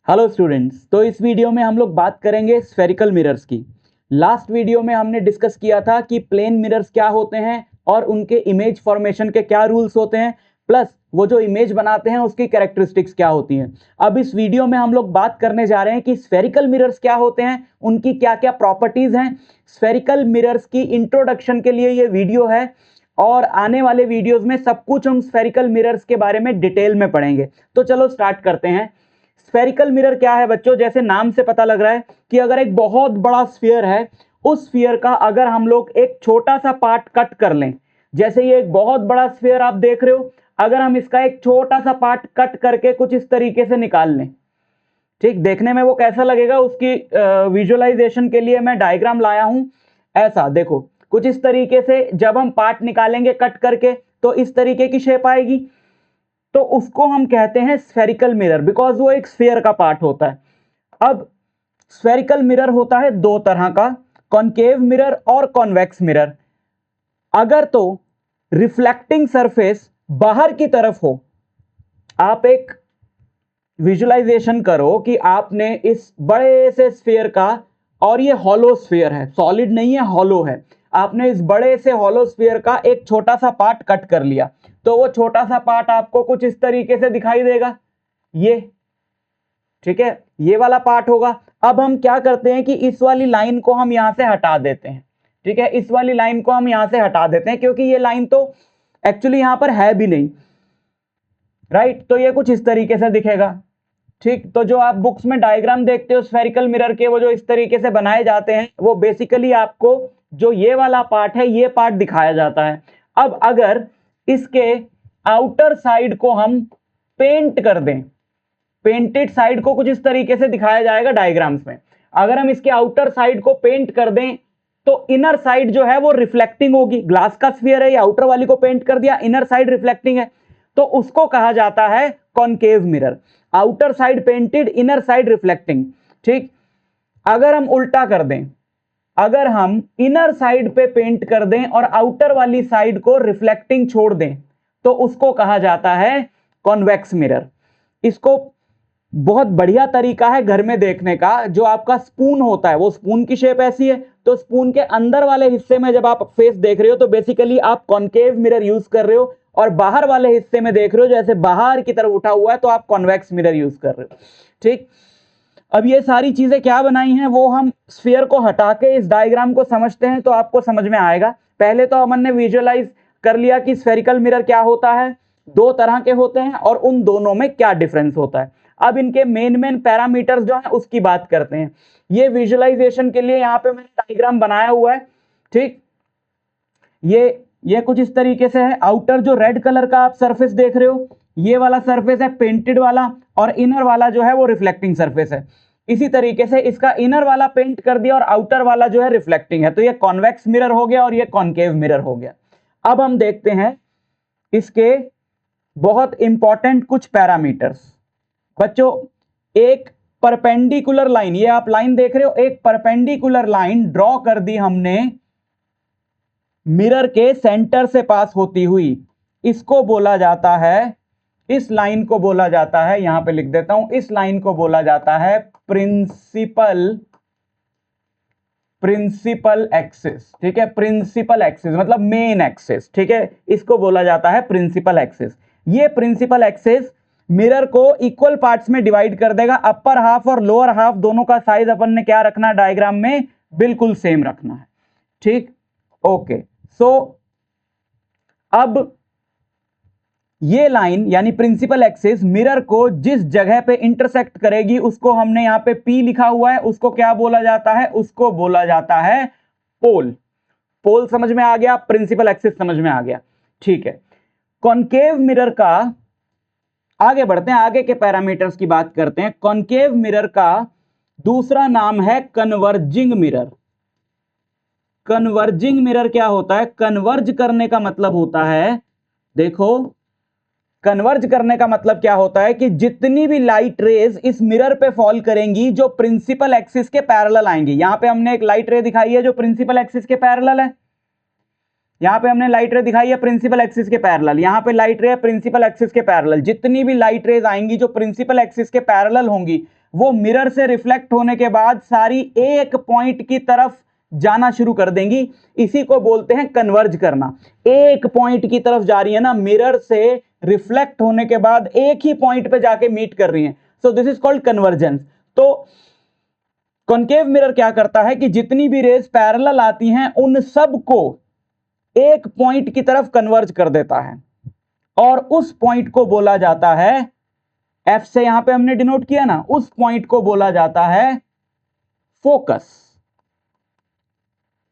Hello students, तो इस video में हम लोग बात करेंगे स्फेरिकल मिरर्स की। लास्ट वीडियो में हमने डिस्कस किया था कि प्लेन मिरर्स क्या होते हैं और उनके इमेज फॉर्मेशन के क्या रूल्स होते हैं, प्लस वो जो इमेज बनाते हैं उसकी कैरेक्टरिस्टिक्स क्या होती हैं। अब इस वीडियो में हम लोग बात करने जा रहे हैं कि स्फेरिकल मिरर्स क्या होते हैं, उनकी क्या क्या प्रॉपर्टीज हैं। स्फेरिकल मिरर्स की इंट्रोडक्शन के लिए ये वीडियो है और आने वाले वीडियोज में सब कुछ हम स्फेरिकल मिरर्स के बारे में डिटेल में पढ़ेंगे। तो चलो स्टार्ट करते हैं। स्फेरिकल मिरर क्या है बच्चों? जैसे नाम से पता लग रहा है कि अगर एक बहुत बड़ा स्फीयर है, उस स्फीयर का अगर हम लोग एक छोटा सा पार्ट कट कर लें, जैसे ये एक बहुत बड़ा स्फीयर आप देख रहे हो, अगर हम इसका एक छोटा सा पार्ट कट करके कुछ इस तरीके से निकाल लें, ठीक, देखने में वो कैसा लगेगा उसकी विजुअलाइजेशन के लिए मैं डायग्राम लाया हूं। ऐसा देखो, कुछ इस तरीके से जब हम पार्ट निकालेंगे कट करके तो इस तरीके की शेप आएगी, तो उसको हम कहते हैं स्फेरिकल मिरर, बिकॉज वो एक स्फीयर का पार्ट होता है। अब स्फेरिकल मिरर होता है दो तरह का, कॉनकेव मिरर और कॉन्वेक्स मिरर। अगर तो रिफ्लेक्टिंग सरफेस बाहर की तरफ हो, आप एक विजुअलाइजेशन करो कि आपने इस बड़े से स्फीयर का, और ये हॉलो स्फीयर है, सॉलिड नहीं है, हॉलो है, आपने इस बड़े से हॉलो स्फीयर का एक छोटा सा पार्ट कट कर लिया, तो वो छोटा सा पार्ट आपको कुछ इस तरीके से दिखाई देगा, ये, ठीक है, ये वाला पार्ट होगा। अब हम क्या करते हैं कि इस वाली लाइन को हम यहां से हटा देते हैं, ठीक है, इस वाली लाइन को हम यहां से हटा देते हैं क्योंकि ये लाइन तो एक्चुअली यहां पर है भी नहीं, राइट। तो ये कुछ इस तरीके से दिखेगा, ठीक। तो जो आप बुक्स में डायग्राम देखते हो स्फेरिकल मिरर के, वो जो इस तरीके से बनाए जाते हैं, वो बेसिकली आपको जो ये वाला पार्ट है, ये पार्ट दिखाया जाता है। अब अगर इसके आउटर साइड को हम पेंट कर दें, पेंटेड साइड को कुछ इस तरीके से दिखाया जाएगा डायग्राम्स में, अगर हम इसके आउटर साइड को पेंट कर दें तो इनर साइड जो है वो रिफ्लेक्टिंग होगी। ग्लास का स्फीयर है, ये आउटर वाली को पेंट कर दिया, इनर साइड रिफ्लेक्टिंग है, तो उसको कहा जाता है concave mirror. Outer side painted, inner side reflecting, ठीक। अगर हम उल्टा कर दें, अगर हम इनर साइड पे पेंट कर दें और आउटर वाली साइड को रिफ्लेक्टिंग छोड़ दें, तो उसको कहा जाता है कॉन्वेक्स मिरर। इसको बहुत बढ़िया तरीका है घर में देखने का, जो आपका स्पून होता है, वो स्पून की शेप ऐसी है, तो स्पून के अंदर वाले हिस्से में जब आप फेस देख रहे हो तो बेसिकली आप कॉनकेव मिरर यूज कर रहे हो, और बाहर वाले हिस्से में देख रहे हो जैसे बाहर की तरफ उठा हुआ है तो आप कॉन्वेक्स मिरर यूज कर रहे हो, ठीक। अब ये सारी चीजें क्या बनाई हैं वो हम स्फीयर को हटा के इस डायग्राम को समझते हैं तो आपको समझ में आएगा। पहले तो हमने विजुअलाइज कर लिया कि स्फेरिकल मिरर क्या होता है, दो तरह के होते हैं और उन दोनों में क्या डिफरेंस होता है। अब इनके मेन पैरामीटर्स जो है उसकी बात करते हैं। ये विजुअलाइजेशन के लिए यहाँ पे मैंने डायग्राम बनाया हुआ है, ठीक। ये कुछ इस तरीके से है। आउटर जो रेड कलर का आप सरफेस देख रहे हो, ये वाला सरफेस है पेंटेड वाला, और इनर वाला जो है वो रिफ्लेक्टिंग सरफेस है। इसी तरीके से इसका इनर वाला पेंट कर दिया और आउटर वाला जो है रिफ्लेक्टिंग है, तो ये कॉन्वेक्स मिरर हो गया और ये कॉनकेव मिरर हो गया। अब हम देखते हैं इसके बहुत इंपॉर्टेंट कुछ पैरामीटर्स। बच्चों, एक परपेंडिकुलर लाइन, ये आप लाइन देख रहे हो, एक परपेंडिकुलर लाइन ड्रॉ कर दी हमने मिरर के सेंटर से पास होती हुई, इसको बोला जाता है, इस लाइन को बोला जाता है, यहां पे लिख देता हूं, इस लाइन को बोला जाता है प्रिंसिपल एक्सिस, ठीक है। प्रिंसिपल एक्सिस मतलब मेन एक्सिस, ठीक है, इसको बोला जाता है प्रिंसिपल एक्सिस। ये प्रिंसिपल एक्सिस मिरर को इक्वल पार्ट्स में डिवाइड कर देगा। अपर हाफ और लोअर हाफ दोनों का साइज अपन ने क्या रखना है डायग्राम में, बिल्कुल सेम रखना है, ठीक। ओके, सो अब ये लाइन यानी प्रिंसिपल एक्सिस मिरर को जिस जगह पे इंटरसेक्ट करेगी उसको हमने यहां पे P लिखा हुआ है, उसको क्या बोला जाता है, उसको बोला जाता है पोल। पोल समझ में आ गया, प्रिंसिपल एक्सिस समझ में आ गया, ठीक है। कॉनकेव मिरर का, आगे बढ़ते हैं, आगे के पैरामीटर्स की बात करते हैं। कॉनकेव मिरर का दूसरा नाम है कन्वर्जिंग मिरर। कन्वर्जिंग मिरर क्या होता है? कन्वर्ज करने का मतलब होता है, देखो, कन्वर्ज करने का मतलब क्या होता है कि जितनी भी लाइट रेज इस मिरर पे फॉल करेंगी जो प्रिंसिपल एक्सिस के पैरेलल आएंगी। यहां पे हमने एक लाइट रे दिखाई है जो प्रिंसिपल एक्सिस के पैरेलल है, यहां पे हमने लाइट रे दिखाई है प्रिंसिपल एक्सिस के पैरेलल, यहां पे लाइट रे है प्रिंसिपल एक्सिस के पैरेलल। जितनी भी लाइट रेज आएंगी जो प्रिंसिपल एक्सिस के पैरेलल होंगी वो मिरर से रिफ्लेक्ट होने के बाद सारी एक पॉइंट की तरफ जाना शुरू कर देंगी। इसी को बोलते हैं कन्वर्ज करना। एक पॉइंट की तरफ जा रही है ना, मिरर से रिफ्लेक्ट होने के बाद एक ही पॉइंट पे जाके मीट कर रही है, so this is called convergence. तो कॉनकेव मिरर क्या करता है कि जितनी भी रेज पैरेलल आती हैं उन सब को एक पॉइंट की तरफ कन्वर्ज कर देता है, और उस पॉइंट को बोला जाता है, एफ से यहां पे हमने डिनोट किया ना, उस पॉइंट को बोला जाता है फोकस।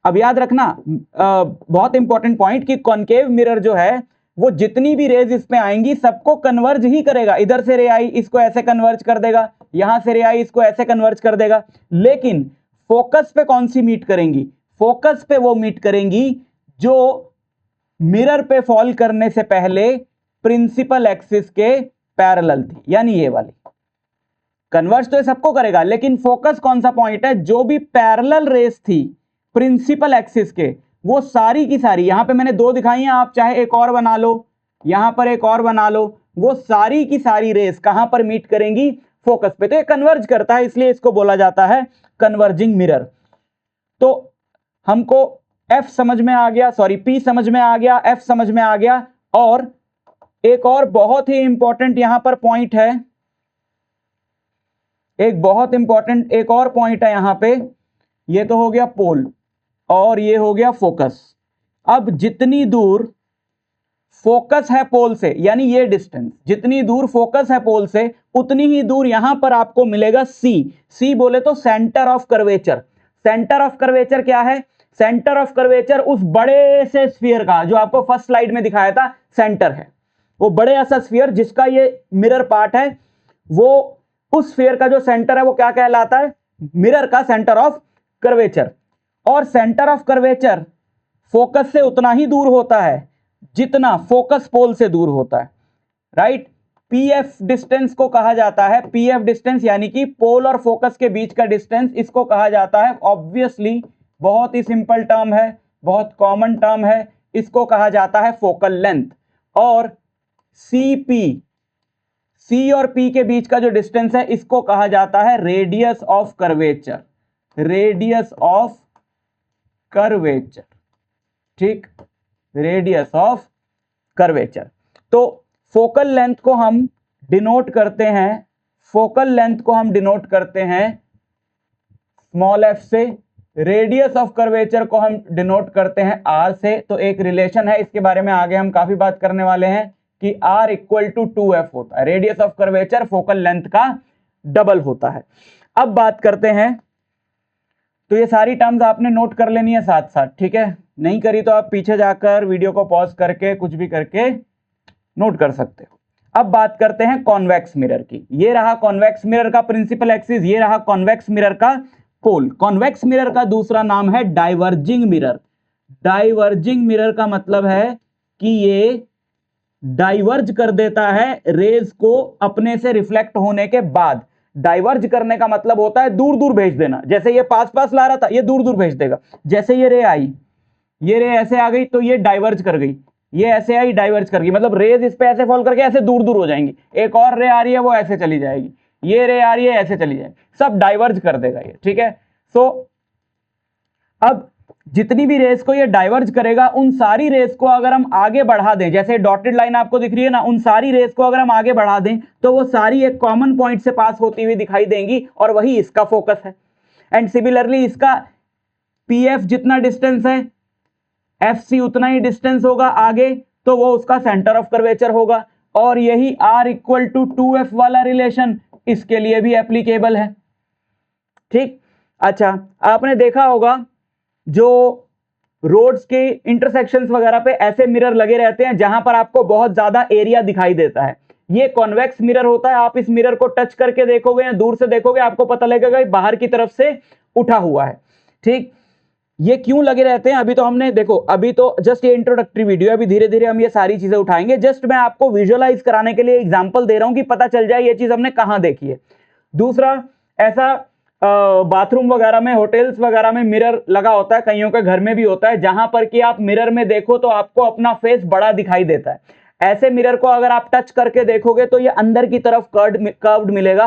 अब याद रखना बहुत इंपॉर्टेंट पॉइंट कि कॉनकेव मिरर जो है वो जितनी भी रेज इसमें आएंगी सबको कन्वर्ज ही करेगा। इधर से रे आई इसको ऐसे कन्वर्ज कर देगा, यहां से रे आई इसको ऐसे कन्वर्ज कर देगा, लेकिन फोकस पे कौन सी मीट करेंगी? फोकस पे वो मीट करेंगी जो मिरर पे फॉल करने से पहले प्रिंसिपल एक्सिस के पैरेलल थी, यानी ये वाली। कन्वर्ज तो ये सबको करेगा, लेकिन फोकस कौन सा पॉइंट है? जो भी पैरेलल रेस थी प्रिंसिपल एक्सिस के, वो सारी की सारी, यहां पे मैंने दो दिखाई हैं, आप चाहे एक और बना लो, यहां पर एक और बना लो, वो सारी की सारी रेस कहां पर मीट करेंगी? फोकस पे। तो ये कन्वर्ज करता है, इसलिए इसको बोला जाता है कन्वर्जिंग मिरर। तो हमको एफ समझ में आ गया, सॉरी पी समझ में आ गया, एफ समझ में आ गया, और एक और बहुत ही इंपॉर्टेंट यहां पर पॉइंट है, एक बहुत इंपॉर्टेंट एक और पॉइंट है यहां पे। ये तो हो गया पोल और ये हो गया फोकस। अब जितनी दूर फोकस है पोल से, यानी ये डिस्टेंस, जितनी दूर फोकस है पोल से उतनी ही दूर यहां पर आपको मिलेगा सी। सी बोले तो centre of curvature. Centre of curvature क्या है? सेंटर ऑफ कर्वेचर उस बड़े से स्फीयर का, जो आपको फर्स्ट स्लाइड में दिखाया था, सेंटर है। वो बड़े ऐसा स्फीयर जिसका ये मिरर पार्ट है, वो उस स्फीयर का जो सेंटर है वो क्या कहलाता है? मिरर का सेंटर ऑफ कर्वेचर। और सेंटर ऑफ कर्वेचर फोकस से उतना ही दूर होता है जितना फोकस पोल से दूर होता है, राइट? पीएफ डिस्टेंस को कहा जाता है, पीएफ डिस्टेंस यानी कि पोल और फोकस के बीच का डिस्टेंस, इसको कहा जाता है, ऑब्वियसली बहुत ही सिंपल टर्म है, बहुत कॉमन टर्म है, इसको कहा जाता है फोकल लेंथ। और सीपी, सी और पी के बीच का जो डिस्टेंस है इसको कहा जाता है radius of curvature, radius of curvature, ठीक, रेडियस ऑफ कर्वेचर। तो फोकल लेंथ को हम डिनोट करते हैं, फोकल लेंथ को हम डिनोट करते हैं स्मॉल एफ से, रेडियस ऑफ कर्वेचर को हम डिनोट करते हैं आर से। तो एक रिलेशन है, इसके बारे में आगे हम काफी बात करने वाले हैं कि R इक्वल टू 2F होता है, radius of curvature focal length का डबल होता है। अब बात करते हैं, तो ये सारी टर्म्स आपने नोट कर लेनी है साथ साथ, ठीक है? नहीं करी तो आप पीछे जाकर वीडियो को पॉज करके कुछ भी करके नोट कर सकते हो। अब बात करते हैं कॉन्वेक्स मिरर की। ये रहा कॉन्वेक्स मिरर का प्रिंसिपल एक्सिस, ये रहा कॉन्वेक्स मिरर का पोल। कॉन्वेक्स मिरर का दूसरा नाम है डाइवर्जिंग मिरर। डाइवर्जिंग मिरर का मतलब है कि ये डाइवर्ज कर देता है रेज को अपने से रिफ्लेक्ट होने के बाद। डाइवर्ज करने का मतलब होता है दूर दूर भेज देना। जैसे ये पास पास ला रहा था, ये दूर दूर भेज देगा। जैसे ये रे आई, ये रे ऐसे आ गई तो ये डाइवर्ज कर गई, ये ऐसे आई डाइवर्ज कर गई, मतलब रेज इस पे ऐसे फॉल करके ऐसे दूर दूर हो जाएंगी। एक और रे आ रही है वो ऐसे चली जाएगी, ये रे आ रही है ऐसे चली जाएगी, सब डाइवर्ज कर देगा ये, ठीक है? सो अब जितनी भी रेस को ये डाइवर्ज करेगा, उन सारी रेस को अगर हम आगे बढ़ा दें, जैसे डॉटेड लाइन आपको दिख रही है ना, उन सारी रेस को अगर हम आगे बढ़ा दें तो वो सारी एक कॉमन पॉइंट से पास होती हुई दिखाई देंगी, और वही इसका फोकस है। एंड सिमिलरली इसका पीएफ जितना डिस्टेंस है, एफ सी उतना ही डिस्टेंस होगा आगे, तो वो उसका सेंटर ऑफ कर्वेचर होगा। और यही R इक्वल टू 2F वाला रिलेशन इसके लिए भी एप्लीकेबल है, ठीक? अच्छा, आपने देखा होगा जो रोड्स के इंटरसेक्शंस वगैरह पे ऐसे मिरर लगे रहते हैं जहां पर आपको बहुत ज्यादा एरिया दिखाई देता है, ये कॉन्वेक्स मिरर होता है। आप इस मिरर को टच करके देखोगे या दूर से देखोगे, आपको पता लगेगा कि बाहर की तरफ से उठा हुआ है, ठीक? ये क्यों लगे रहते हैं? अभी तो हमने देखो, अभी तो जस्ट ये इंट्रोडक्टरी वीडियो है, अभी धीरे धीरे हम ये सारी चीजें उठाएंगे। जस्ट मैं आपको विजुअलाइज कराने के लिए एग्जांपल दे रहा हूं कि पता चल जाए ये चीज हमने कहां देखी है। दूसरा, ऐसा बाथरूम वगैरह में, होटल्स वगैरह में मिरर लगा होता है, कईयों के घर में भी होता है, जहां पर कि आप मिरर में देखो तो आपको अपना फेस बड़ा दिखाई देता है। ऐसे मिरर को अगर आप टच करके देखोगे तो ये अंदर की तरफ कर्व्ड मिलेगा,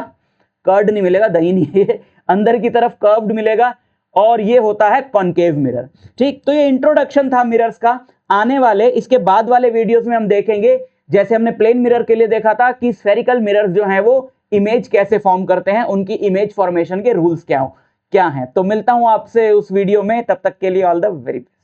कर्ड नहीं मिलेगा, दही नहीं है ये, अंदर की तरफ कर्व्ड मिलेगा, और ये होता है कॉनकेव मिरर। ठीक, तो ये इंट्रोडक्शन था मिरर्स का। आने वाले इसके बाद वाले वीडियोस में हम देखेंगे, जैसे हमने प्लेन मिरर के लिए देखा था कि स्फेरिकल मिरर्स जो हैं वो इमेज कैसे फॉर्म करते हैं, उनकी इमेज फॉर्मेशन के रूल्स क्या हैं। तो मिलता हूं आपसे उस वीडियो में, तब तक के लिए ऑल द वेरी बेस्ट।